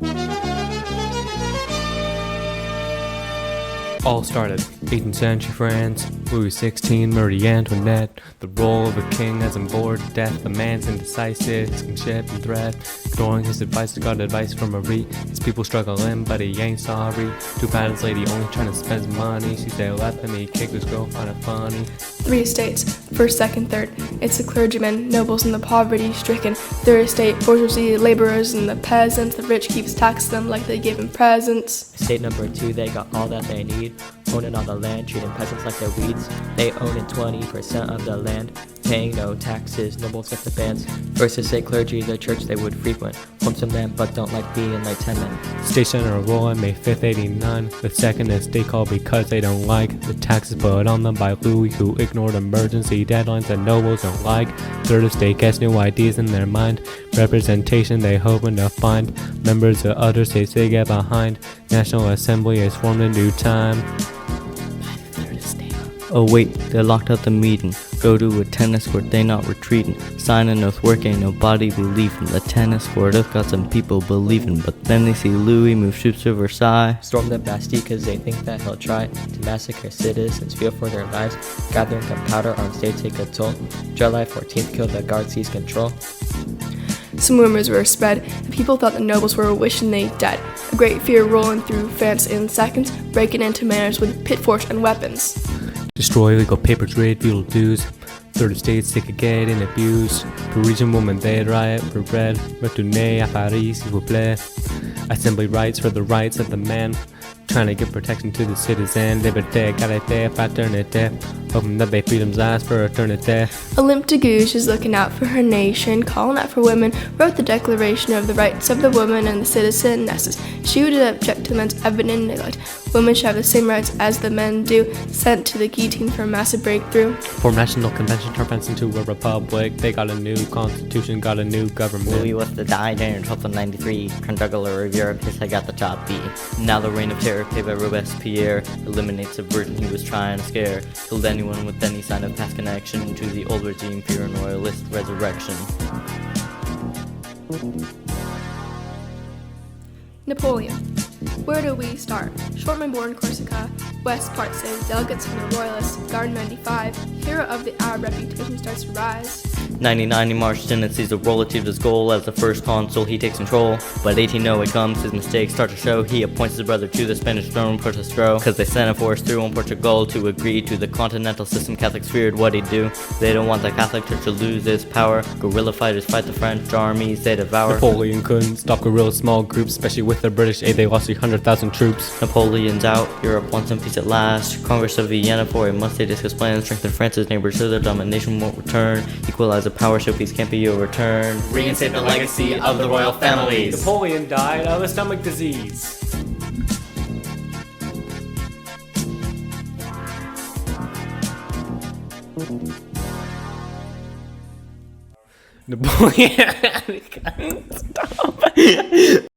All started 18th century France, Louis XVI, Marie Antoinette. The role of a king as on bored death. The man's indecisive, his kingship and threat. Ignoring his advice, got advice from Marie. His people struggling, but he ain't sorry. Too bad his lady only trying to spend his money. She said, let me kick this girl, find it funny. 3 estates, first, second, third. It's the clergymen, nobles, and the poverty-stricken. Third estate, bourgeoisie, laborers, and the peasants. The rich keeps taxing them like they give him presents. Estate number 2, they got all that they need. Owning all the land, treating peasants like they're weeds. They owning 20% of the land, paying no taxes, nobles get the bands. First estate clergy, the church they would frequent. Homes some land but don't like being like tenant. State Center roll on May 5th, 89. The second estate called because they don't like the taxes put on them by Louis, who ignored emergency deadlines that nobles don't like. Third estate gets new ideas in their mind. Representation they hoping to find. Members of other states they get behind. National Assembly is formed in due time. Oh wait, they locked out the meeting. Go to a tennis court, they not retreating. Sign an oath work, ain't nobody believing. The tennis court has got some people believing. But then they see Louis move troops to Versailles. Storm the Bastille cause they think that he'll try to massacre citizens, fear for their lives. Gathering gunpowder on state take a toll. July 14th kill the guard seize control. Some rumors were spread, and people thought the nobles were wishing they dead. A great fear rolling through France in seconds, breaking into manors with pitchforks and weapons. Destroy legal papers, raid feudal dues. Third estates they could get and abused. Parisian women they riot for bread. Retournez à Paris s'il vous plaît. Assembly rights for the rights of the man. Trying to give protection to the citizen. Liberté, égalité, fraternité. Hoping that they freedom's last for eternity. Olympe de Gouges is looking out for her nation, calling out for women, wrote the Declaration of the Rights of the Woman and the Citizenesses. She would object to men's evident neglect. Women should have the same rights as the men do, sent to the guillotine for a massive breakthrough. For National Convention turned France into a republic. They got a new constitution, got a new government. Louis was the die in 1293. Crown juggler of Europe, yes I got the top B. Now the reign of terror paid by Robespierre eliminates a virgin he was trying to scare. Killed anyone with any sign of past connection to the old regime, fear and royalist resurrection. Napoleon. Where do we start? Shortman born Corsica, West Part says delegates from the Royalists, Garden 95, hero of the Arab reputation starts to rise. 99 he marched in and sees the role, achieved his goal. As the first consul he takes control, but 1808 comes, his mistakes start to show. He appoints his brother to the Spanish throne, protests grow, cause they sent a force through on Portugal to agree to the continental system. Catholics feared what he'd do. They don't want the Catholic Church to lose its power. Guerrilla fighters fight the French armies they devour. Napoleon couldn't stop guerrilla small groups, especially with the British aid. They lost 300,000 troops. Napoleon's out, Europe wants some peace at last. Congress of Vienna for a month they discuss plans. Strengthen France's neighbors so their domination won't return. Equalize the power so peace can't be overturned. Reinstate the legacy of the royal families. Napoleon died of a stomach disease. Napoleon. Stop.